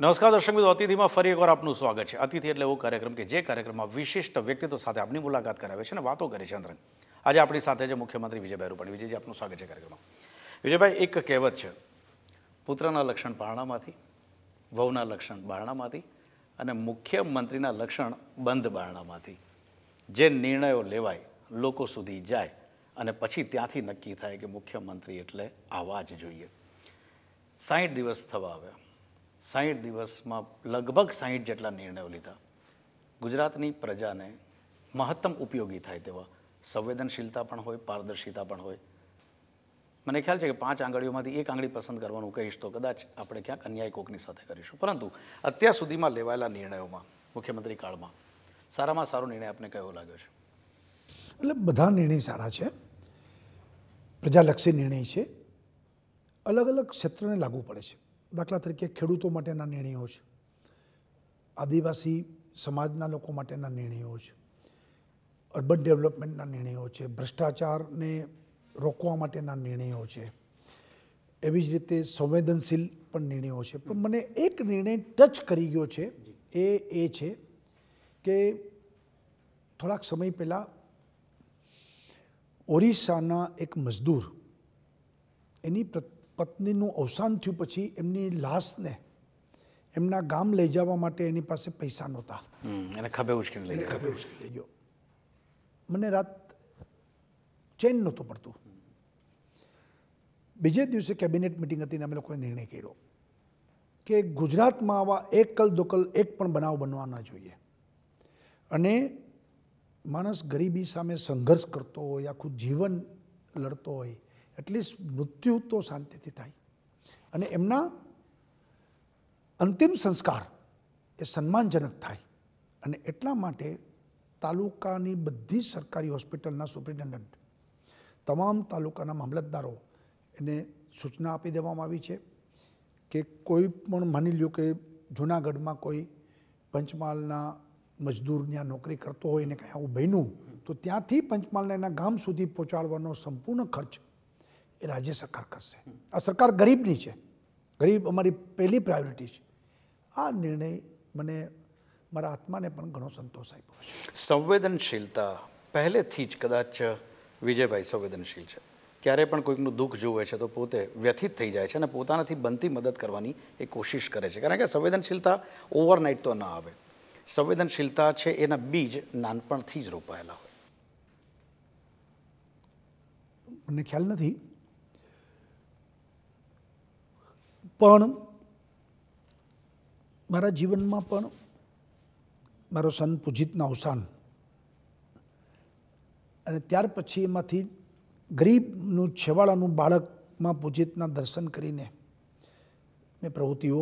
નમસ્કાર દર્શક મિત્રો, અતિથિમાં ફરી એકવાર આપનું સ્વાગત છે. અતિથિ એટલે એવો કાર્યક્રમ કે જે કાર્યક્રમમાં વિશિષ્ટ વ્યક્તિત્વ સાથે આપની મુલાકાત કરાવે છે અને વાતો કરે છે અંતરંગ. આજે આપણી સાથે છે મુખ્યમંત્રી વિજયભાઈ રૂપાણી. વિજયજી, આપનું સ્વાગત છે કાર્યક્રમમાં. વિજયભાઈ, એક કહેવત છે, પુત્રના લક્ષણ પારણામાંથી, વહુના લક્ષણ બારણામાંથી અને મુખ્યમંત્રીના લક્ષણ બંધ બારણામાંથી. જે નિર્ણયો લેવાય લોકો સુધી જાય અને પછી ત્યાંથી નક્કી થાય કે મુખ્યમંત્રી એટલે આવા જ જોઈએ. 60 દિવસ થવા આવ્યા. 60 દિવસમાં લગભગ 60 જેટલા નિર્ણયો લીધા. ગુજરાતની પ્રજાને મહત્તમ ઉપયોગી થાય તેવા સંવેદનશીલતા પણ હોય, પારદર્શિતા પણ હોય. મને ખ્યાલ છે કે 5 આંગળીઓમાંથી એક આંગળી પસંદ કરવાનું કહીશ તો કદાચ આપણે ક્યાંક અન્યાય કોકની સાથે કરીશું. પરંતુ અત્યાર સુધીમાં લેવાયેલા નિર્ણયોમાં મુખ્યમંત્રી કાળમાં સારામાં સારો નિર્ણય આપને કયો લાગ્યો છે? એટલે બધા નિર્ણય સારા છે, પ્રજાલક્ષી નિર્ણય છે, અલગ અલગ ક્ષેત્રને લાગુ પડે છે. દાખલા તરીકે ખેડૂતો માટેના નિર્ણયો છે, આદિવાસી સમાજના લોકો માટેના નિર્ણયો છે, અર્બન ડેવલપમેન્ટના નિર્ણયો છે, ભ્રષ્ટાચારને રોકવા માટેના નિર્ણયો છે, એવી જ રીતે સંવેદનશીલ પણ નિર્ણયો છે. પણ મને એક નિર્ણય ટચ કરી ગયો છે, એ છે કે થોડાક સમય પહેલાં ઓરિસ્સાના એક મજદૂર, એની પત્નીનું અવસાન થયું પછી એમની લાશને એમના ગામ લઈ જવા માટે એની પાસે પૈસા નહોતા. એને ખભે ઉચકીને લઈ ગયો. મને રાત ચેન નહોતું પડતું. બીજે દિવસે કેબિનેટ મિટિંગ હતી ને અમે લોકોએ નિર્ણય કર્યો કે ગુજરાતમાં આવા એકલ દોકલ એક પણ બનાવ બનવા ન જોઈએ. અને માણસ ગરીબી સામે સંઘર્ષ કરતો હોય, આખું જીવન લડતો હોય, એટલીસ્ટ મૃત્યુ તો શાંતિથી થાય અને એમના અંતિમ સંસ્કાર એ સન્માનજનક થાય. અને એટલા માટે તાલુકાની બધી સરકારી હોસ્પિટલના સુપ્રિન્ટેન્ડન્ટ, તમામ તાલુકાના મામલતદારો એને સૂચના આપી દેવામાં આવી છે કે કોઈ પણ માની લ્યો કે જૂનાગઢમાં કોઈ પંચમહાલના મજદૂર ત્યાં નોકરી કરતો હોય ને કંઈ આવું બન્યું તો ત્યાંથી પંચમહાલના એના ગામ સુધી પહોંચાડવાનો સંપૂર્ણ ખર્ચ એ રાજ્ય સરકાર કરશે. આ સરકાર ગરીબની છે, ગરીબ અમારી પહેલી પ્રાયોરિટી છે. આ નિર્ણય મને મારા આત્માને પણ ઘણો સંતોષ આપ્યો છે. સંવેદનશીલતા પહેલેથી જ કદાચ વિજયભાઈ સંવેદનશીલ છે. ક્યારે પણ કોઈકનું દુઃખ જોવે છે તો પોતે વ્યથિત થઈ જાય છે અને પોતાનાથી બનતી મદદ કરવાની એ કોશિશ કરે છે. કારણ કે સંવેદનશીલતા ઓવરનાઇટ તો ના આવે. સંવેદનશીલતા છે એના બીજ નાનપણથી જ રોપાયેલા હોય. મને ખ્યાલ નથી, પણ મારા જીવનમાં પણ મારો સન પૂજિતના અવસાન અને ત્યાર પછી એમાંથી ગરીબનું છેવાડાનું બાળકમાં પૂજિતના દર્શન કરીને મેં પ્રવૃત્તિઓ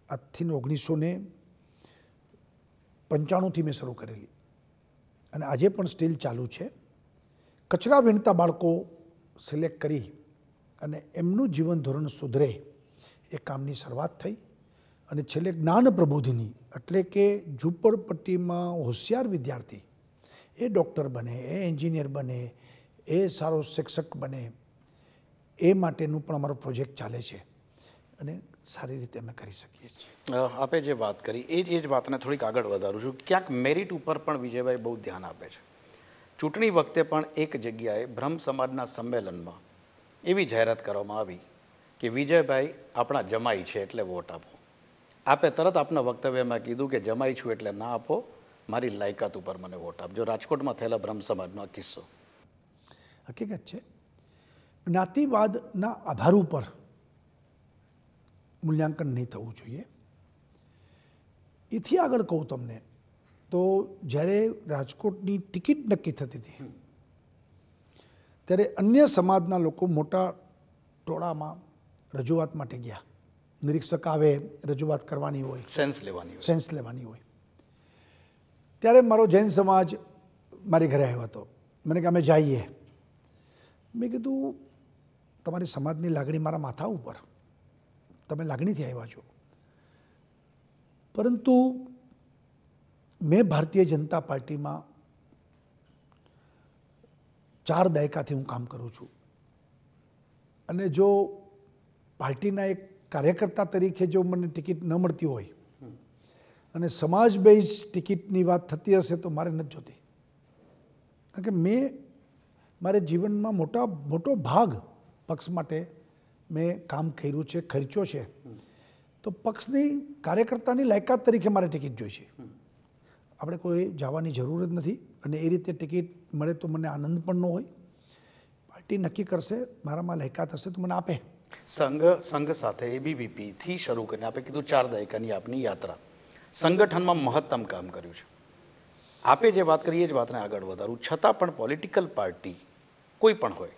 આજથી 1995થી મેં શરૂ કરેલી અને આજે પણ સ્ટીલ ચાલુ છે. કચરા વીણતા બાળકો સિલેક્ટ કરી અને એમનું જીવન ધોરણ સુધરે એ કામની શરૂઆત થઈ અને છેલ્લે જ્ઞાન પ્રબોધિની એટલે કે ઝૂંપડપટ્ટીમાં હોશિયાર વિદ્યાર્થી એ ડૉક્ટર બને, એ એન્જિનિયર બને, એ સારો શિક્ષક બને, એ માટેનું પણ અમારો પ્રોજેક્ટ ચાલે છે અને સારી રીતે અમે કરી શકીએ છીએ. આપે જે વાત કરી એ જ વાતને થોડીક આગળ વધારું છું. ક્યાંક મેરિટ ઉપર પણ વિજયભાઈ બહુ ધ્યાન આપે છે. ચૂંટણી વખતે પણ એક જગ્યાએ બ્રહ્મ સમાજના સંમેલનમાં એવી જાહેરાત કરવામાં આવી કે વિજયભાઈ આપણા જમાઈ છે એટલે વોટ આપો. આપે તરત આપના વક્તવ્યમાં કીધું કે જમાઈ છું એટલે ના આપો, મારી લાયકાત ઉપર મને વોટ આપજો. રાજકોટમાં થયેલા બ્રહ્મ સમાજનો કિસ્સો હકીકત છે. જ્ઞાતિવાદના આધાર ઉપર મૂલ્યાંકન નહીં થવું જોઈએ. એથી આગળ કહું તમને તો જ્યારે રાજકોટની ટિકિટ નક્કી થતી હતી ત્યારે અન્ય સમાજના લોકો મોટા ટોળામાં રજૂઆત માટે ગયા. નિરીક્ષક આવે, રજૂઆત કરવાની હોય, સેન્સ લેવાની હોય. ત્યારે મારો જૈન સમાજ મારી ઘરે આવ્યો હતો. મને કે અમે જઈએ. મેં કીધું તમારી સમાજની લાગણી મારા માથા ઉપર, તમે લાગણીથી આવ્યા છો. પરંતુ મેં ભારતીય જનતા પાર્ટીમાં 4 દાયકાથી હું કામ કરું છું અને જો પાર્ટીના એક કાર્યકર્તા તરીકે જો મને ટિકિટ ન મળતી હોય અને સમાજ બેઝ ટિકિટની વાત થતી હશે તો મારે નથી જોતી. કારણ કે મારે જીવનમાં મોટો ભાગ પક્ષ માટે મેં કામ કર્યું છે, ખર્ચ્યો છે, તો પક્ષની કાર્યકર્તાની લાયકાત તરીકે મારે ટિકિટ જોઈશે. આપણે કોઈ જવાની જરૂર જ નથી અને એ રીતે ટિકિટ મળે તો મને આનંદ પણ ન હોય. પાર્ટી નક્કી કરશે, મારામાં લાયકાત હશે તો મને આપે. સંઘ સાથે એબીવીપીથી શરૂ કરીને આપણે કીધું 4 દાયકાની આપની યાત્રા, સંગઠનમાં મહત્તમ કામ કર્યું છે. આપે જે વાત કરી એ જ વાતને આગળ વધારું. છતાં પણ પોલિટિકલ પાર્ટી કોઈ પણ હોય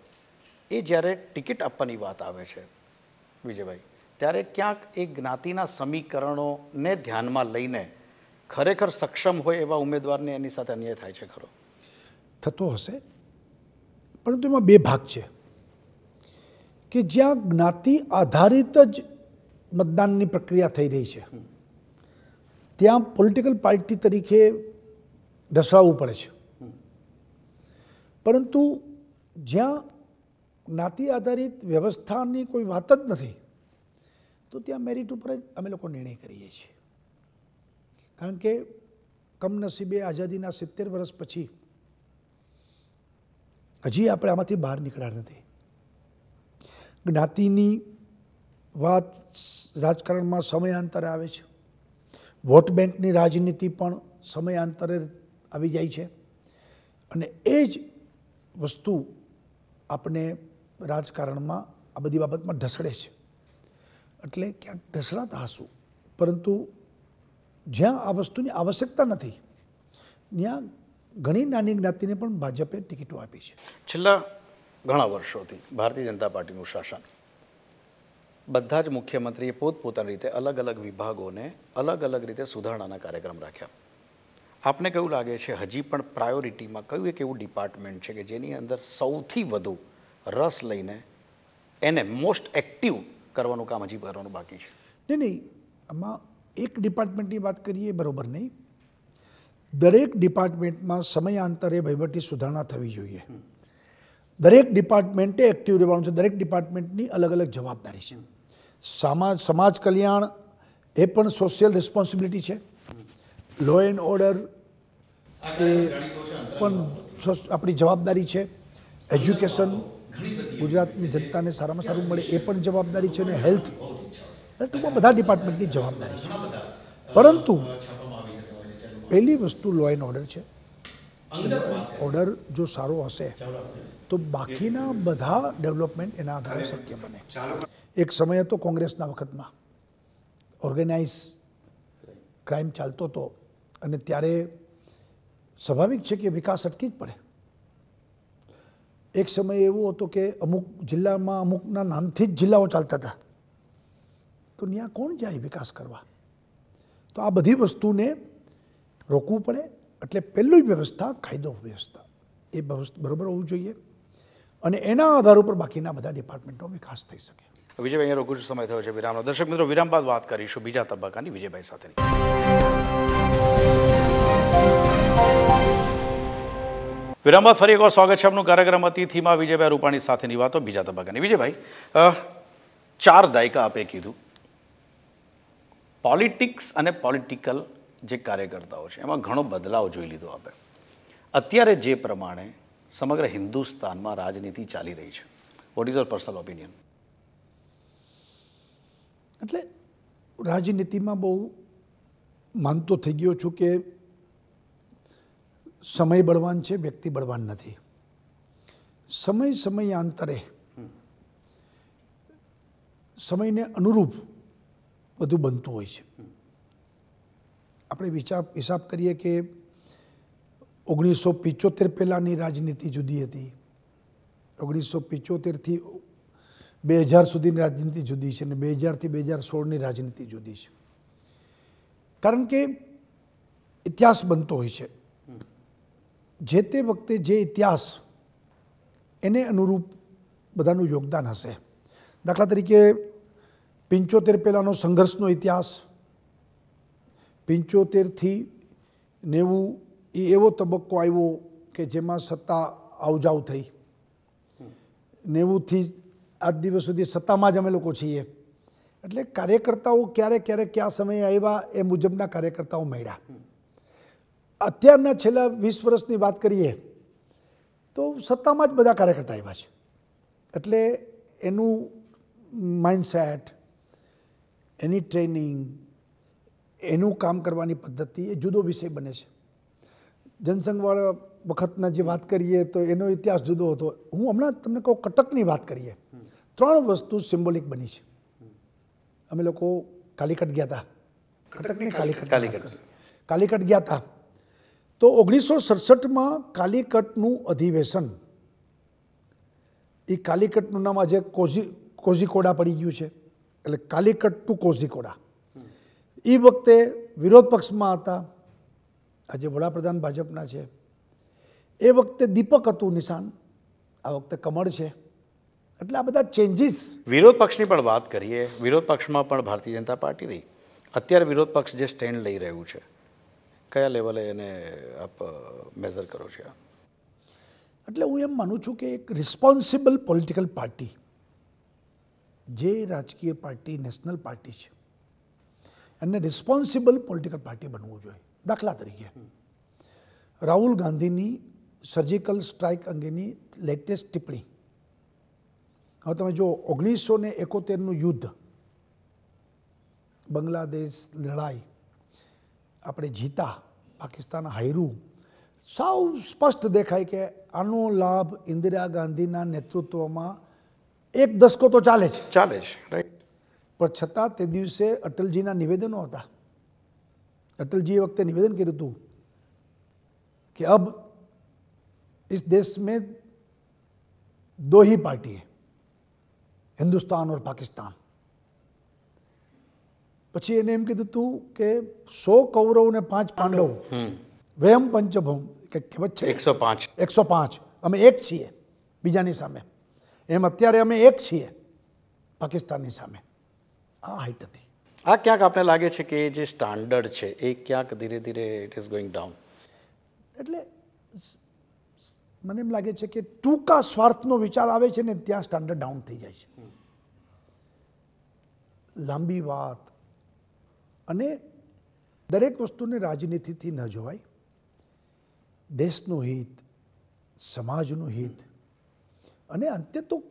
એ જ્યારે ટિકિટ આપવાની વાત આવે છે વિજયભાઈ, ત્યારે ક્યાંક એ જ્ઞાતિના સમીકરણોને ધ્યાનમાં લઈને ખરેખર સક્ષમ હોય એવા ઉમેદવારને એની સાથે અન્યાય થાય છે ખરો? થતો હશે, પરંતુ એમાં 2 ભાગ છે કે જ્યાં જ્ઞાતિ આધારિત જ મતદાનની પ્રક્રિયા થઈ રહી છે ત્યાં પોલિટિકલ પાર્ટી તરીકે ઢસડાવવું પડે છે. પરંતુ જ્યાં જ્ઞાતિ આધારિત વ્યવસ્થાની કોઈ વાત જ નથી તો ત્યાં મેરિટ ઉપર જ અમે લોકો નિર્ણય કરીએ છીએ. કારણ કે કમનસીબે આઝાદીના 70 વર્ષ પછી હજી આપણે આમાંથી બહાર નીકળ્યા નથી. જ્ઞાતિની વાત રાજકારણમાં સમયાંતરે આવે છે. વોટ બેંકની રાજનીતિ પણ સમયાંતરે આવી જાય છે અને એ જ વસ્તુ આપણે રાજકારણમાં આ બધી બાબતમાં ઢસડે છે. એટલે ક્યાંક ઢસડાતા હશું, પરંતુ જ્યાં આ વસ્તુની આવશ્યકતા નથી ત્યાં ઘણી નાની જ્ઞાતિને પણ ભાજપે ટિકિટો આપી છે. છેલ્લા ઘણા વર્ષોથી ભારતીય જનતા પાર્ટીનું શાસન, બધા જ મુખ્યમંત્રીએ પોતપોતાની રીતે અલગ અલગ વિભાગોને અલગ અલગ રીતે સુધારણાના કાર્યક્રમ રાખ્યા. આપને કેવું લાગે છે હજી પણ પ્રાયોરિટીમાં કયું એક એવું ડિપાર્ટમેન્ટ છે કે જેની અંદર સૌથી વધુ રસ લઈને એને મોસ્ટ એક્ટિવ કરવાનું કામ હજી કરવાનું બાકી છે? નહીં, આમાં એક ડિપાર્ટમેન્ટની વાત કરીએ બરાબર નહીં. દરેક ડિપાર્ટમેન્ટમાં સમયાંતરે વહીવટી સુધારણા થવી જોઈએ. દરેક ડિપાર્ટમેન્ટે એક્ટિવ રહેવાનું છે. દરેક ડિપાર્ટમેન્ટની અલગ અલગ જવાબદારી છે. સમાજ કલ્યાણ એ પણ સોશિયલ રિસ્પોન્સિબિલિટી છે. લો એન્ડ ઓર્ડર એ પણ આપણી જવાબદારી છે. એજ્યુકેશન, ગુજરાતની જનતાને સારામાં સારું મળે એ પણ જવાબદારી છે. અને હેલ્થ, ટૂંકમાં બધા ડિપાર્ટમેન્ટની જવાબદારી છે. પરંતુ પહેલી વસ્તુ લો એન્ડ ઓર્ડર છે. ઓર્ડર જો સારો હશે તો બાકીના બધા ડેવલપમેન્ટ એના આધારે શક્ય બને. એક સમય હતો કોંગ્રેસના વખતમાં ઓર્ગેનાઇઝ ક્રાઇમ ચાલતો હતો અને ત્યારે સ્વાભાવિક છે કે વિકાસ અટકી જ પડે. એક સમય એવો હતો કે અમુક જિલ્લામાં અમુકના નામથી જ જિલ્લાઓ ચાલતા હતા, તો ત્યાં કોણ જાય વિકાસ કરવા? તો આ બધી વસ્તુને રોકવું પડે. એટલે પહેલી વ્યવસ્થા કાયદો વ્યવસ્થા એ બરાબર હોવું જોઈએ અને એના આધાર ઉપર બાકીના બધા ડિપાર્ટમેન્ટનો વિકાસ થઈ શકે. વિજયભાઈ, અહીંયા રોકું છું, સમય થયો છે વિરામનો. દર્શક મિત્રો, વિરામ બાદ વાત કરીશું બીજા તબક્કાની વિજયભાઈ સાથેની. વિરામ બાદ ફરી એકવાર સ્વાગત છે આપનું કાર્યક્રમ અતિથિમાં વિજયભાઈ રૂપાણી સાથેની વાતો બીજા તબક્કાની. વિજયભાઈ, 4 દાયકા આપે કીધું, પોલિટિક્સ અને પોલિટિકલ જે કાર્યકર્તાઓ છે એમાં ઘણો બદલાવ જોઈ લીધો આપે. અત્યારે જે પ્રમાણે સમગ્ર હિન્દુસ્તાનમાં રાજનીતિ ચાલી રહી છે, what is your personal opinion? એટલે રાજનીતિમાં બહુ માનતો થઈ ગયો છું કે સમય બળવાન છે, વ્યક્તિ બળવાન નથી. સમયાંતરે સમયને અનુરૂપ બધું બનતું હોય છે. આપણે હિસાબ કરીએ કે 1975 પહેલાંની રાજનીતિ જુદી હતી, 1975થી 2000 સુધીની રાજનીતિ જુદી છે અને 2000થી 2016ની રાજનીતિ જુદી છે. કારણ કે ઇતિહાસ બનતો હોય છે. જે તે વખતે જે ઇતિહાસ એને અનુરૂપ બધાનું યોગદાન હશે. દાખલા તરીકે 75 પહેલાંનો સંઘર્ષનો ઇતિહાસ, 75થી 90 એ એવો તબક્કો આવ્યો કે જેમાં સત્તા આવજાવ થઈ. 90થી આજ દિવસ સુધી સત્તામાં જ અમે લોકો છીએ એટલે કાર્યકર્તાઓ ક્યારે ક્યારે કયા સમયે આવ્યા એ મુજબના કાર્યકર્તાઓ મળ્યા. અત્યારના છેલ્લા 20 વર્ષની વાત કરીએ તો સત્તામાં જ બધા કાર્યકર્તા આવ્યા છે. એટલે એનું માઇન્ડસેટ, એની ટ્રેનિંગ, એનું કામ કરવાની પદ્ધતિ એ જુદો વિષય બને છે. જનસંઘવાળા વખતના જે વાત કરીએ તો એનો ઇતિહાસ જુદો હતો. હું હમણાં તમને કહું, કટકની વાત કરીએ, 3 વસ્તુ સિમ્બોલિક બની છે. અમે લોકો કાલીકટ ગયા હતા. કટકની કાલીકટ ગયા હતા. તો 1967માં કાલીકટનું અધિવેશન, એ કાલીકટનું નામ આજે કોઝીકોડા પડી ગયું છે, એટલે કાલીકટ ટુ કોઝીકોડા. એ વખતે વિરોધ પક્ષમાં હતા, આજે વડાપ્રધાન ભાજપના છે. એ વખતે દીપક હતું નિશાન, આ વખતે કમળ છે. એટલે આ બધા ચેન્જીસ. વિરોધ પક્ષની પણ વાત કરીએ. વિરોધ પક્ષમાં પણ ભારતીય જનતા પાર્ટી રહી. અત્યારે વિરોધ પક્ષ જે સ્ટેન્ડ લઈ રહ્યું છે, કયા લેવલે એને આપ મેઝર કરો છો? એટલે હું એમ માનું છું કે એક રિસ્પોન્સિબલ પોલિટિકલ પાર્ટી, જે રાજકીય પાર્ટી નેશનલ પાર્ટી છે, એને રિસ્પોન્સિબલ પોલિટિકલ પાર્ટી બનવું જોઈએ. દાખલા તરીકે રાહુલ ગાંધીની સર્જિકલ સ્ટ્રાઇક અંગેની લેટેસ્ટ ટિપ્પણી. હવે તમે જો 1971નું યુદ્ધ, બાંગ્લાદેશ લડાઈ આપણે જીતા, પાકિસ્તાન હાર્યું, સાવ સ્પષ્ટ દેખાય કે આનો લાભ ઇન્દિરા ગાંધીના નેતૃત્વમાં 1 દશકો તો ચાલે છે, રાઈટ. પણ છતાં તે દિવસે અટલજીના નિવેદનો હતા. અટલજીએ વખતે નિવેદન કર્યું હતું કે અબ इस देश में 2 ही पार्टी है, हिंदुस्तान और पाकिस्तान. પછી એને એમ કીધું હતું કે 100 કૌરવ ને 5 પાંડવ, વયમ પંચભૌમ, કે કહેવત છે 105, અમે એક છીએ બીજાની સામે. એમ અત્યારે અમે એક છીએ પાકિસ્તાનની સામે. આ હાઈટ હતી. આ ક્યાંક આપને લાગે છે કે જે સ્ટાન્ડર્ડ છે એ ક્યાંક ધીરે ધીરે ઇટ ઇઝ ગોઈંગ ડાઉન? એટલે મને એમ લાગે છે કે ટૂંકા સ્વાર્થનો વિચાર આવે છે ને ત્યાં સ્ટાન્ડર્ડ ડાઉન થઈ જાય છે. લાંબી વાત અને દરેક વસ્તુને રાજનીતિથી ન જોવાય. દેશનું હિત, સમાજનું હિત, અને અંતે તો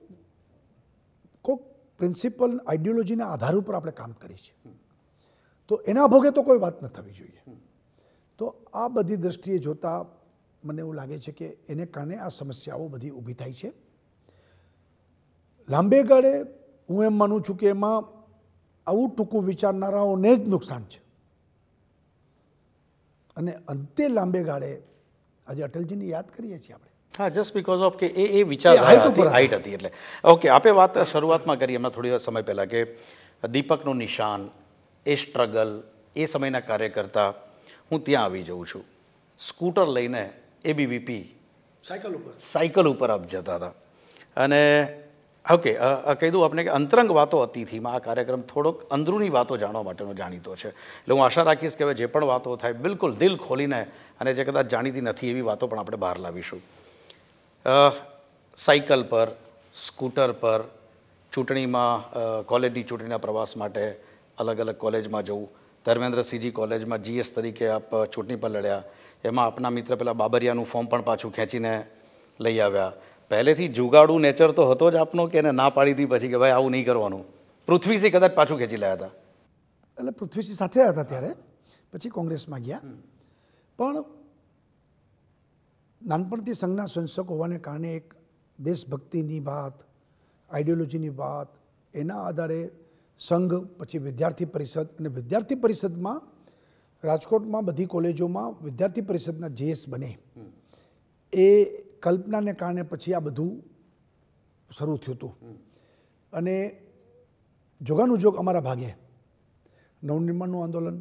કોઈક પ્રિન્સિપલ આઈડિયોલોજીના આધાર ઉપર આપણે કામ કરીએ છીએ, તો એના ભોગે તો કોઈ વાત ન થવી જોઈએ. તો આ બધી દ્રષ્ટિએ જોતા મને એવું લાગે છે કે એને કારણે આ સમસ્યાઓ બધી ઊભી થાય છે. લાંબે ગાળે હું એમ માનું છું કે એમાં આવું ટૂંકું વિચારનારાઓને જ નુકસાન છે. અને અંતે લાંબે ગાળે આજે અટલજીને યાદ કરીએ છીએ આપણે. હા, જસ્ટ બિકોઝ ઓફ કે એ વિચારધારા હાઈટ હતી. એટલે ઓકે, આપે વાત શરૂઆતમાં કરી હમણાં થોડી સમય પહેલાં કે દીપકનું નિશાન, એ સ્ટ્રગલ, એ સમયના કાર્યકર્તા. હું ત્યાં આવી જઉં છું. સ્કૂટર લઈને એબીવીપી સાયકલ ઉપર આપ જતા હતા. અને ઓકે, કહી દઉં આપણે કે અંતરંગ વાતો અતિથિમાં આ કાર્યક્રમ થોડોક અંદરૂની વાતો જાણવા માટેનો જાણીતો છે. એટલે હું આશા રાખીશ કે હવે જે પણ વાતો થાય બિલકુલ દિલ ખોલીને, અને જે કદાચ જાણીતી નથી એવી વાતો પણ આપણે બહાર લાવીશું. સાયકલ પર, સ્કૂટર પર, ચૂંટણીમાં, કોલેજની ચૂંટણીના પ્રવાસ માટે અલગ અલગ કોલેજમાં જવું. ધર્મેન્દ્રસિંહજી કોલેજમાં GS તરીકે આપ ચૂંટણી પર લડ્યા. એમાં આપના મિત્ર પેલા બાબરિયાનું ફોર્મ પણ પાછું ખેંચીને લઈ આવ્યા. પહેલેથી જુગાડું નેચર તો હતો જ આપનો, કે એને ના પાડી હતી પછી કે ભાઈ આવું નહીં કરવાનું? પૃથ્વીસિંહ કદાચ પાછું ખેંચી લાયા હતા. એટલે પૃથ્વીસિંહ સાથે હતા ત્યારે, પછી કોંગ્રેસમાં ગયા. પણ નાનપણથી સંઘના સ્વયંસેવક હોવાને કારણે એક દેશભક્તિની વાત, આઈડિયોલોજીની વાત, એના આધારે સંઘ, પછી વિદ્યાર્થી પરિષદ, અને વિદ્યાર્થી પરિષદમાં રાજકોટમાં બધી કોલેજોમાં વિદ્યાર્થી પરિષદના GS બને, એ કલ્પનાને કારણે પછી આ બધું શરૂ થયું હતું. અને જોગાનુજોગ અમારા ભાગે નવનિર્માણનું આંદોલન,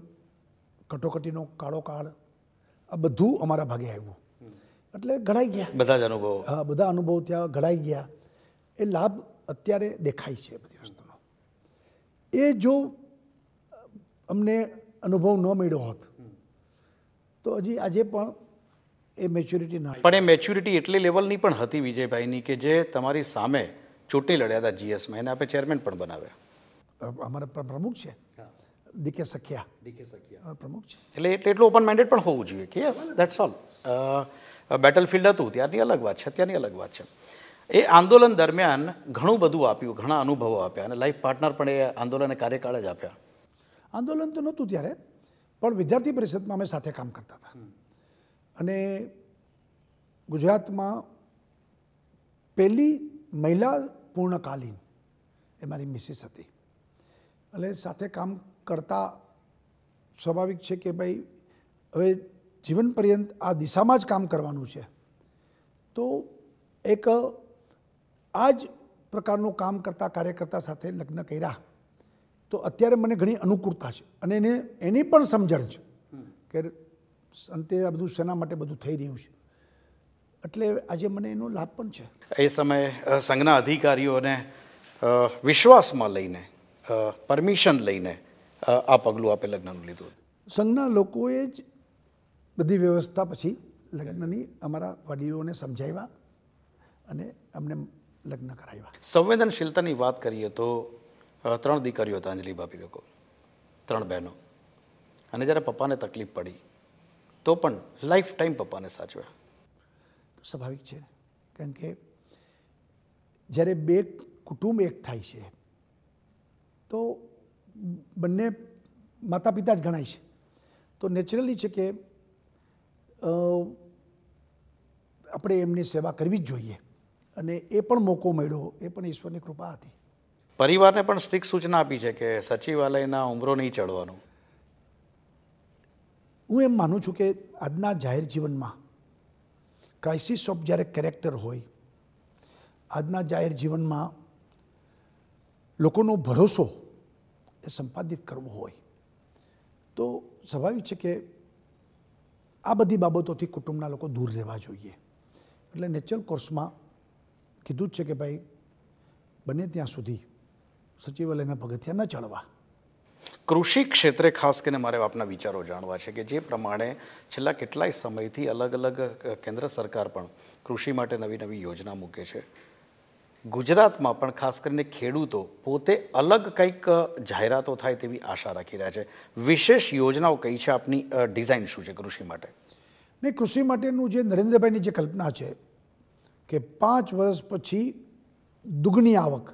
કટોકટીનો કાળો કાળ, આ બધું અમારા ભાગે આવ્યું. એટલે ઘડાઈ ગયા બધા જ અનુભવો. હા, બધા અનુભવ ત્યાં ઘડાઈ ગયા. એ લાભ અત્યારે દેખાય છે બધી વસ્તુનો. એ જો અમને અનુભવ ન મળ્યો હોત તો હજી આજે પણ એ મેચ્યોરિટી ના. પણ એ મેચ્યોરિટી એટલી લેવલની પણ હતી વિજયભાઈની કે જે તમારી સામે ચૂંટણી લડ્યા હતા GSમાં, એને આપણે ચેરમેન પણ બનાવ્યા. અમારા પ્રમુખ છે ડીકે સખિયા પ્રમુખ છે. એટલે એટલું ઓપન માઇન્ડેડ પણ હોવું જોઈએ કે યસ દેટ્સ ઓલ. બેટલફિલ્ડ હતું ત્યારની અલગ વાત છે, અત્યારની અલગ વાત છે. એ આંદોલન દરમિયાન ઘણું બધું આપ્યું, ઘણા અનુભવો આપ્યા અને લાઈફ પાર્ટનર પણ એ આંદોલને કાર્યકાળ જ આપ્યા. આંદોલન તો નહોતું ત્યારે, પણ વિદ્યાર્થી પરિષદમાં અમે સાથે કામ કરતા હતા. અને ગુજરાતમાં પહેલી મહિલા પૂર્ણકાલીન એ મારી મિસિસ હતી. એટલે સાથે કામ કરતા સ્વાભાવિક છે કે ભાઈ હવે જીવન પર્યંત આ દિશામાં જ કામ કરવાનું છે, તો એક આ જ પ્રકારનું કામ કરતા કાર્યકર્તા સાથે લગ્ન કર્યા તો અત્યારે મને ઘણી અનુકૂળતા છે અને એની પણ સમજણ છે કે અંતે આ બધું શેના માટે બધું થઈ રહ્યું છે, એટલે આજે મને એનો લાભ પણ છે. એ સમયે સંઘના અધિકારીઓને વિશ્વાસમાં લઈને, પરમિશન લઈને આ પગલું આપે લગ્નનું લીધું. સંઘના લોકોએ જ બધી વ્યવસ્થા પછી લગ્નની અમારા વડીલોને સમજાવ્યા અને અમને લગ્ન કરાવ્યા. સંવેદનશીલતાની વાત કરીએ તો 3 દીકરીઓ હતા અંજલિ ભાભી લોકો, 3 બહેનો, અને જ્યારે પપ્પાને તકલીફ પડી તો પણ લાઈફ ટાઈમ પપ્પાને સાચવ્યા. તો સ્વાભાવિક છે, કારણ કે જ્યારે 2 કુટુંબ એક થાય છે તો બંને માતા પિતા જ ગણાય છે, તો નેચરલી છે કે આપણે એમની સેવા કરવી જ જોઈએ અને એ પણ મોકો મળ્યો, એ પણ ઈશ્વરની કૃપા હતી. પરિવારને પણ સ્ટ્રિક્ટ સૂચના આપી છે કે સચિવાલયના ઉંબરો નહીં ચડવાનું. હું એમ માનું છું કે આજના જાહેર જીવનમાં ક્રાઇસિસ ઓફ જ્યારે કેરેક્ટર હોય, આજના જાહેર જીવનમાં લોકોનો ભરોસો એ સંપાદિત કરવો હોય તો સ્વાભાવિક છે કે આ બધી બાબતોથી કુટુંબના લોકો દૂર રહેવા જોઈએ. એટલે નેચરલ કોર્સમાં કીધું જ છે કે ભાઈ બને ત્યાં સુધી સચિવાલયના પગથિયા ન ચડવા. કૃષિ ક્ષેત્રે ખાસ કરીને મારે આપના વિચારો જાણવા છે કે જે પ્રમાણે છેલ્લા કેટલાય સમયથી અલગ અલગ કેન્દ્ર સરકાર પણ કૃષિ માટે નવી નવી યોજના મૂકે છે. ગુજરાતમાં પણ ખાસ કરીને ખેડૂતો પોતે અલગ કંઈક જાહેરાતો થાય તેવી આશા રાખી રહ્યા છે. વિશેષ યોજનાઓ કઈ છે? આપની ડિઝાઇન શું છે કૃષિ માટે? ને કૃષિ માટેનું જે નરેન્દ્રભાઈની જે કલ્પના છે કે 5 વર્ષ પછી દુગણી આવક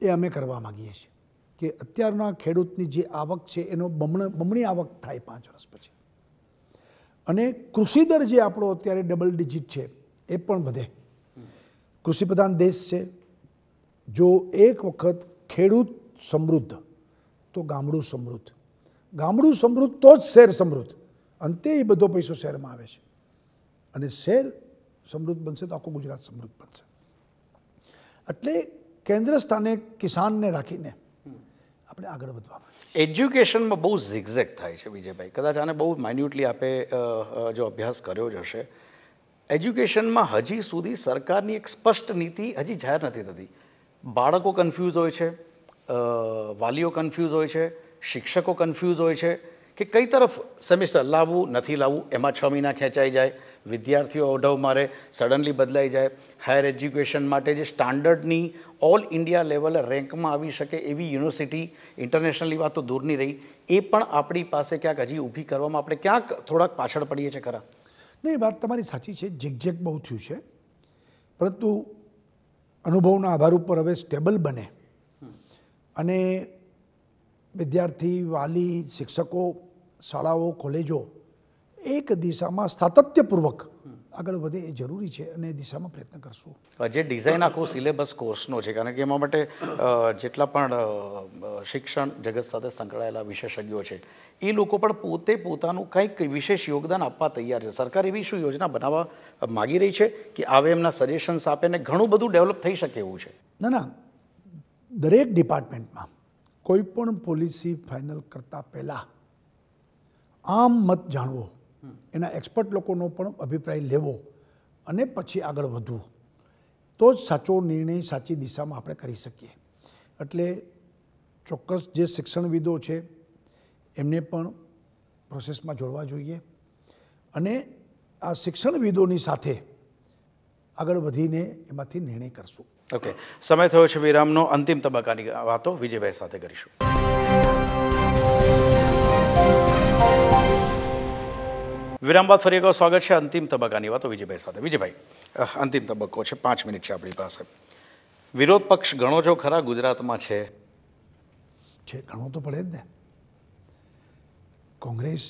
એ અમે કરવા માગીએ છીએ કે અત્યારના ખેડૂતની જે આવક છે એનો બમણી આવક થાય 5 વર્ષ પછી, અને કૃષિ દર જે આપણો અત્યારે ડબલ ડિજિટ છે એ પણ વધે. કૃષિ પ્રધાન દેશ છે, જો એક વખત ખેડૂત સમૃદ્ધ તો ગામડું સમૃદ્ધ, ગામડું સમૃદ્ધ તો જ શહેર સમૃદ્ધ, અંતે એ બધો પૈસો શહેરમાં આવે છે અને શહેર સમૃદ્ધ બનશે તો આખું ગુજરાત સમૃદ્ધ બનશે. એટલે કેન્દ્ર સ્થાને કિસાનને રાખીને આપણે આગળ વધવા. એજ્યુકેશનમાં બહુ ઝિગઝેગ થાય છે વિજયભાઈ, કદાચ આને બહુ માઇન્યુટલી આપે જો અભ્યાસ કર્યો જ હશે. એજ્યુકેશનમાં હજી સુધી સરકારની એક સ્પષ્ટ નીતિ હજી જાહેર નથી થતી. બાળકો કન્ફ્યુઝ હોય છે, વાલીઓ કન્ફ્યુઝ હોય છે, શિક્ષકો કન્ફ્યુઝ હોય છે કે કઈ તરફ સેમિસ્ટર લાવવું નથી લાવવું, એમાં 6 મહિના ખેંચાઈ જાય, વિદ્યાર્થીઓ ઓઢવ મારે, સડનલી બદલાઈ જાય. હાયર એજ્યુકેશન માટે જે સ્ટાન્ડર્ડની ઓલ ઇન્ડિયા લેવલે રેન્કમાં આવી શકે એવી યુનિવર્સિટી, ઇન્ટરનેશનલી વાત તો દૂરની રહી, એ પણ આપણી પાસે ક્યાંક હજી ઊભી કરવામાં આપણે ક્યાંક થોડાક પાછળ પડીએ છીએ ખરા? નહીં, વાત તમારી સાચી છે, ઝેગઝેગ બહુ થયું છે, પરંતુ અનુભવના આધાર ઉપર હવે સ્ટેબલ બને અને વિદ્યાર્થી, વાલી, શિક્ષકો, શાળાઓ, કોલેજો એક દિશામાં સાતત્યપૂર્વક આગળ વધે એ જરૂરી છે અને એ દિશામાં પ્રયત્ન કરશું. જે ડિઝાઇન આખો સિલેબસ કોર્સનો છે, કારણ કે એમાં માટે જેટલા પણ શિક્ષણ જગત સાથે સંકળાયેલા વિશેષજ્ઞો છે એ લોકો પણ પોતે પોતાનું કંઈક વિશેષ યોગદાન આપવા તૈયાર છે. સરકાર એવી શું યોજના બનાવવા માગી રહી છે કે આવે એમના સજેશન્સ આપે ને ઘણું બધું ડેવલપ થઈ શકે એવું છે? ના, દરેક ડિપાર્ટમેન્ટમાં કોઈ પણ પોલિસી ફાઇનલ કરતાં પહેલાં આમ મત જાણવો, એના એક્સપર્ટ લોકોનો પણ અભિપ્રાય લેવો અને પછી આગળ વધવું, તો જ સાચો નિર્ણય સાચી દિશામાં આપણે કરી શકીએ. એટલે ચોક્કસ જે શિક્ષણવિદો છે એમને પણ પ્રોસેસમાં જોડવા જોઈએ અને આ શિક્ષણવિદોની સાથે આગળ વધીને એમાંથી નિર્ણય કરશું. ઓકે, સમય થયો છે વિરામનો. અંતિમ તબક્કાની વાતો વિજયભાઈ સાથે કરીશું. વિરામ બાદ ફરી એકવાર સ્વાગત છે અંતિમ તબક્કાની વાતો વિજયભાઈ સાથે. વિજયભાઈ, અંતિમ તબક્કો છે, 5 મિનિટ છે આપણી પાસે. વિરોધ પક્ષ ગણો છો ખરા ગુજરાતમાં છે? ઘણો તો પડે જ ને. કોંગ્રેસ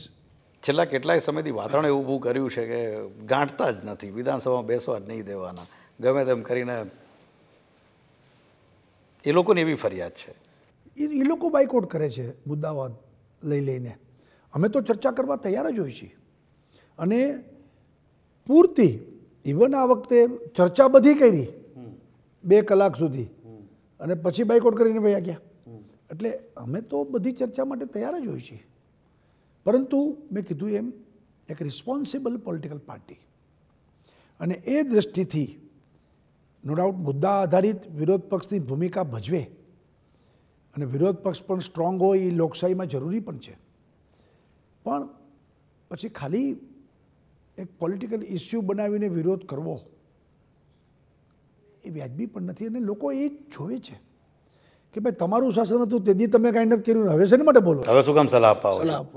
છેલ્લા કેટલાય સમયથી વાતાવરણ એવું ઊભું કર્યું છે કે ગાંઠતા જ નથી, વિધાનસભામાં બેસવા જ નહીં દેવાના, ગમે તેમ કરીને. એ લોકોની એવી ફરિયાદ છે. એ લોકો બાયકોટ કરે છે મુદ્દાવાદ લઈને. અમે તો ચર્ચા કરવા તૈયાર જ હોઈએ છીએ અને પૂરતી. ઇવન આ વખતે ચર્ચા બધી કરી 2 કલાક સુધી અને પછી બાયકોટ કરીને વયા ગયા. એટલે અમે તો બધી ચર્ચા માટે તૈયાર જ હોઈએ છીએ. પરંતુ મેં કીધું એમ એક રિસ્પોન્સિબલ પોલિટિકલ પાર્ટી અને એ દૃષ્ટિથી નો ડાઉટ મુદ્દા આધારિત વિરોધ પક્ષની ભૂમિકા ભજવે અને વિરોધ પક્ષ પણ સ્ટ્રોંગ હોય એ લોકશાહીમાં જરૂરી પણ છે. પણ પછી ખાલી એક પોલિટિકલ ઇસ્યુ બનાવીને વિરોધ કરવો એ વ્યાજબી પણ નથી. અને લોકો એ જ જોવે છે કે ભાઈ તમારું શાસન હતું તેથી તમે કાંઈ નથી કર્યું, હવે શેના માટે બોલો? હવે શું કામ સલાહ આપવા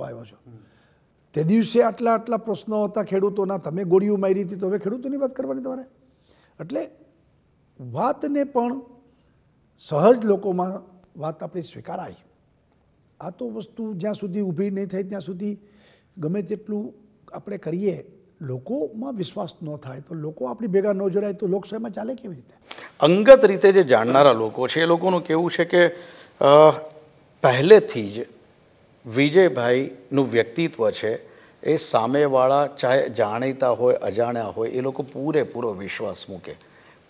આવ્યો છો? તે દિવસે આટલા પ્રશ્નો હતા ખેડૂતોના, તમે ગોળીઓ મારી હતી, તો હવે ખેડૂતોની વાત કરવાની તમારે. એટલે વાતને પણ સહજ લોકોમાં વાત આપણી સ્વીકારાય. આ તો વસ્તુ જ્યાં સુધી ઊભી નહીં થાય ત્યાં સુધી ગમે તેટલું આપણે કરીએ, લોકોમાં વિશ્વાસ ન થાય તો લોકો આપણી ભેગા ન જોડાય તો લોકશાહીમાં ચાલે કેવી રીતે? અંગત રીતે જે જાણનારા લોકો છે એ લોકોનું કહેવું છે કે પહેલેથી જ વિજયભાઈનું વ્યક્તિત્વ છે એ સામેવાળા ચાહે જાણીતા હોય અજાણ્યા હોય એ લોકો પૂરેપૂરો વિશ્વાસ મૂકે.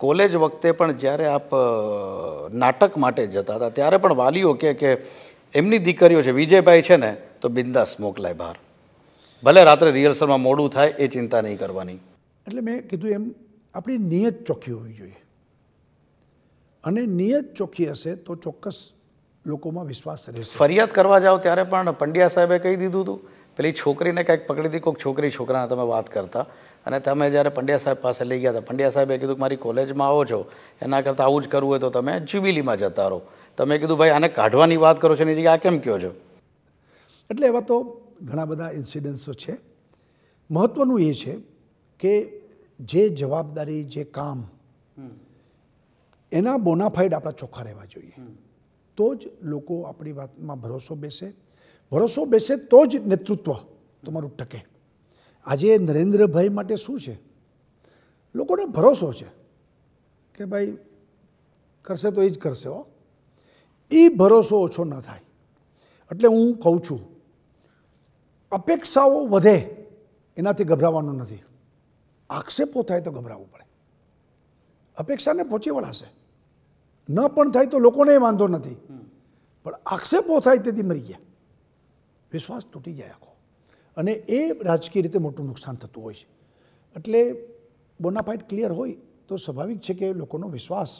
કોલેજ વખતે પણ જ્યારે આપ નાટક માટે જતા હતા ત્યારે પણ વાલીઓ કે એમની દીકરીઓ છે વિજયભાઈ છે ને તો બિંદાસ મોકલાય બહાર, ભલે રાત્રે રિહર્સલમાં મોડું થાય એ ચિંતા નહીં કરવાની. એટલે મેં કીધું એમ આપણી નિયત ચોખ્ખી હોવી જોઈએ અને નિયત ચોખ્ખી હશે તો ચોક્કસ લોકોમાં વિશ્વાસ રહેશે. ફરિયાદ કરવા જાઓ ત્યારે પણ પંડ્યા સાહેબે કહી દીધું હતું, પેલી છોકરીને કંઈક પકડી હતી, કોઈક છોકરાને તમે વાત કરતા અને તમે જ્યારે પંડ્યા સાહેબ પાસે લઈ ગયા હતા, પંડ્યા સાહેબે કીધું કે મારી કોલેજમાં આવો છો, એના કરતાં આવું જ કરવું હોય તો તમે જ્યુબિલીમાં જતા રહો. તમે કીધું ભાઈ આને કાઢવાની વાત કરો છો એની જગ્યાએ આ કેમ કહો છો? એટલે એવા તો ઘણા બધા ઇન્સિડન્ટ્સો છે. મહત્ત્વનું એ છે કે જે જવાબદારી, જે કામ એના બોનાફાઇડ આપણા ચોખ્ખા રહેવા જોઈએ. તો જ લોકો આપણી વાતમાં ભરોસો બેસે તો જ નેતૃત્વ તમારું ટકે. આજે નરેન્દ્રભાઈ માટે શું છે? લોકોને ભરોસો છે કે ભાઈ કરશે તો એ જ કરશે. એ ભરોસો ઓછો ન થાય. એટલે હું કહું છું અપેક્ષાઓ વધે એનાથી ગભરાવાનું નથી, આક્ષેપો થાય તો ગભરાવવું પડે. અપેક્ષાને પહોંચી વળાશે, ન પણ થાય તો લોકોને વાંધો નથી, પણ આક્ષેપો થાય તેથી મરી ગયા, વિશ્વાસ તૂટી જાય આખો, અને એ રાજકીય રીતે મોટું નુકસાન થતું હોય છે. એટલે બોનાફાઇડ ક્લિયર હોય તો સ્વાભાવિક છે કે લોકોનો વિશ્વાસ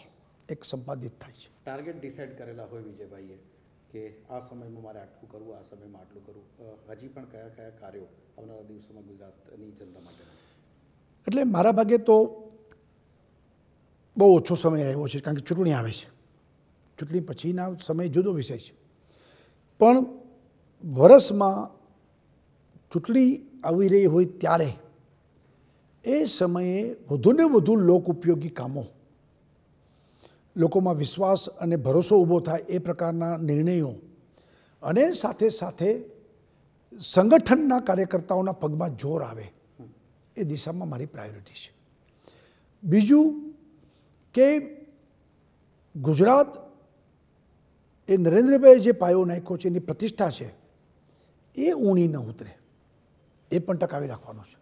એક સંપાદિત થાય છે. ટાર્ગેટ ડિસાઇડ કરેલા હોય વિજયભાઈએ કે આ સમયમાં મારે આટલું કરવું, આ સમયમાં આટલું કરવું, હજી પણ કયા કયા કાર્યો આવનારા દિવસોમાં ગુજરાતની જનતા માટે? એટલે મારા ભાગે તો બહુ ઓછો સમય આવ્યો છે, કારણ કે ચૂંટણી આવે છે. ચૂંટણી પછીના સમય જુદો વિષય છે, પણ વર્ષમાં ચૂંટણી આવી રહી હોય ત્યારે એ સમયે વધુને વધુ લોક ઉપયોગી કામો, લોકોમાં વિશ્વાસ અને ભરોસો ઊભો થાય એ પ્રકારના નિર્ણયો અને સાથે સાથે સંગઠનના કાર્યકર્તાઓના પગમાં જોર આવે એ દિશામાં મારી પ્રાયોરિટી છે. બીજું કે ગુજરાત એ નરેન્દ્રભાઈએ જે પાયો નાખ્યો છે એની પ્રતિષ્ઠા છે એ ઊણી ન ઉતરે, એ પણ ટકાવી રાખવાનો છે.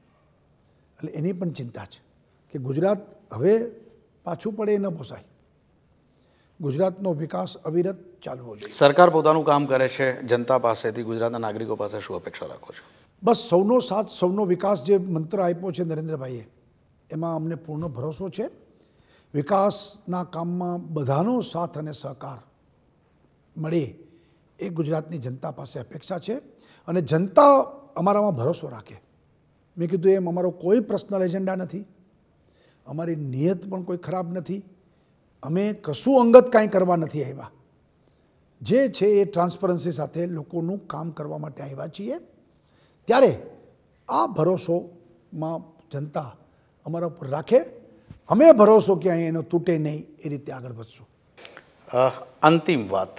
એટલે એની પણ ચિંતા છે કે ગુજરાત હવે પાછું પડે એ ન પોસાય. ગુજરાતનો વિકાસ અવિરત ચાલવો જોઈએ. સરકાર પોતાનું કામ કરે છે, જનતા પાસેથી ગુજરાતના નાગરિકો પાસે શું અપેક્ષા રાખો છો? બસ સૌનો સાથ સૌનો વિકાસ જે મંત્ર આપ્યો છે નરેન્દ્રભાઈએ, એમાં અમને પૂર્ણ ભરોસો છે. વિકાસના કામમાં બધાનો સાથ અને સહકાર મળે એ ગુજરાતની જનતા પાસે અપેક્ષા છે અને જનતા અમારામાં ભરોસો રાખે. મેં કીધું એમ અમારો કોઈ પર્સનલ એજન્ડા નથી, અમારી નિયત પણ કોઈ ખરાબ નથી, અમે કશું અંગત કાંઈ કરવા નથી આવ્યા, જે છે એ ટ્રાન્સપરન્સી સાથે લોકોનું કામ કરવા માટે આવ્યા છીએ. ત્યારે આ ભરોસોમાં જનતા અમારા ઉપર રાખે, અમે ભરોસો ક્યાંય એનો તૂટે નહીં એ રીતે આગળ વધશું. અંતિમ વાત,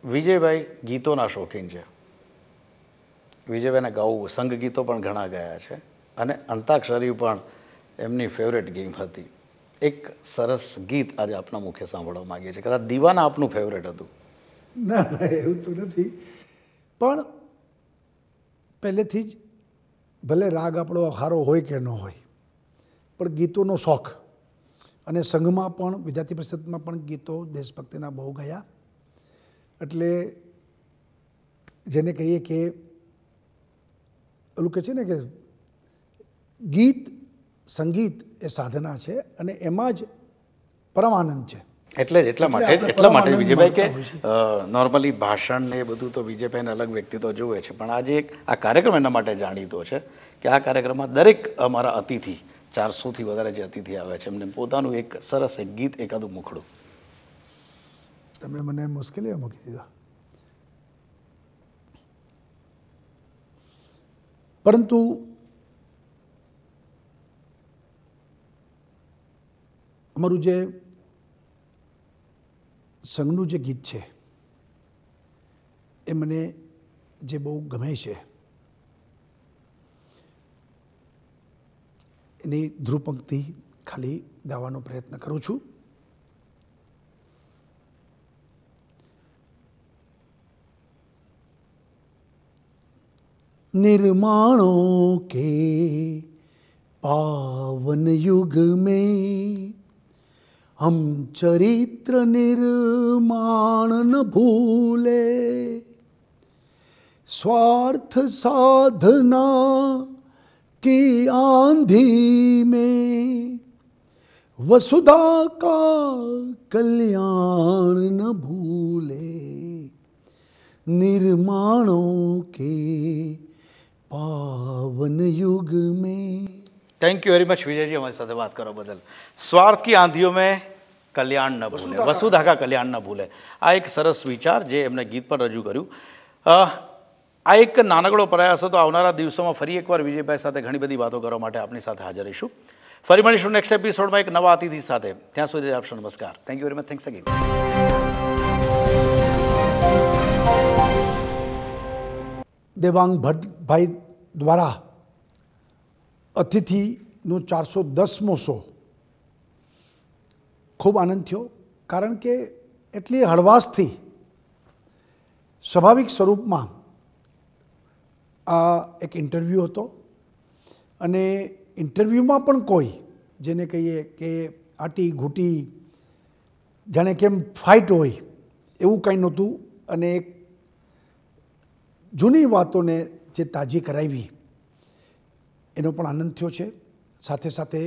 વિજયભાઈ ગીતોના શોખીન છે. વિજયભાઈને ગાવું સંગીતો પણ ઘણા ગાયા છે અને અંતાક્ષરી પણ એમની ફેવરેટ ગેમ હતી. એક સરસ ગીત આજે આપના મુખે સાંભળવા માગીએ છીએ. કદાચ દીવાના આપનું ફેવરેટ હતું. ના ના એવું તો નથી, પણ પહેલેથી જ ભલે રાગ આપણો સારો હોય કે ન હોય, પણ ગીતોનો શોખ, અને સંઘમાં પણ વિદ્યાર્થી પરિષદમાં પણ ગીતો દેશભક્તિના બહુ ગયા. એટલે જેને કહીએ કે ઓલું કહે છે ને કે ગીત સંગીત એ સાધના છે અને એમાં જ પરમાનંદ છે. એટલા માટે વિજયભાઈ કે નોર્મલી ભાષણ ને એ બધું તો વિજયભાઈને અલગ વ્યક્તિત્વ જોવે છે, પણ આજે એક આ કાર્યક્રમ એના માટે જાણીતો છે કે આ કાર્યક્રમમાં દરેક અમારા અતિથિ 400થી વધારે જે અતિથિ આવે છે એમને પોતાનું એક સરસ એક ગીત એકાદું મુખડું. તમે મને મુશ્કેલીમાં મૂકી દીધા, પરંતુ અમારું જે સંઘનું જે ગીત છે એ મને જે બહુ ગમે છે, એની ધ્રુપંક્તિ ખાલી ગાવાનો પ્રયત્ન કરું છું. निर्माणों के पावन युग में हम चरित्र निर्माण न भूले, स्वार्थ साधना की आंधी में वसुधा का कल्याण न भूले, निर्माणों के पावन युग में. Thank you very much Vijayji અમારી સાથે વાત કરવા બદલ. સ્વાર્થ કી આંધિયો મેં કલ્યાણ ન ભૂલે, વસુધા કા કલ્યાણ ન ભૂલે, આ એક સરસ વિચાર જે એમને ગીત પર રજૂ કર્યું. આ એક નાનકડો પ્રયાસ હતો. આવનારા દિવસોમાં ફરી એકવાર વિજયભાઈ સાથે ઘણી બધી વાતો કરવા માટે આપની સાથે હાજર રહીશું. ફરી મળીશું નેક્સ્ટ એપિસોડમાં એક નવા અતિથિ સાથે. ત્યાં સુધી આપશો નમસ્કાર. Thank you very much. Thanks again. Devang ભટ્ટભાઈ દ્વારા અતિથિનો 410મો શો ખૂબ આનંદ થયો, કારણ કે એટલી હળવાશથી સ્વાભાવિક સ્વરૂપમાં આ એક ઇન્ટરવ્યૂ હતો, અને ઇન્ટરવ્યૂમાં પણ કોઈ જેને કહીએ કે આટી ઘૂંટી જાણે કેમ ફાઇટ હોય એવું કંઈ નહોતું, અને એક જૂની વાતોને જે તાજી કરાવી એનો પણ આનંદ થયો છે. સાથે સાથે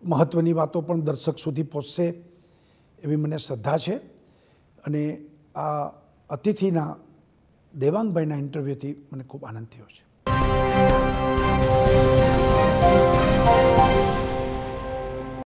મહત્ત્વની વાતો પણ દર્શક સુધી પહોંચશે એવી મને શ્રદ્ધા છે, અને આ અતિથિના દેવાંગભાઈના ઇન્ટરવ્યૂથી મને ખૂબ આનંદ થયો છે.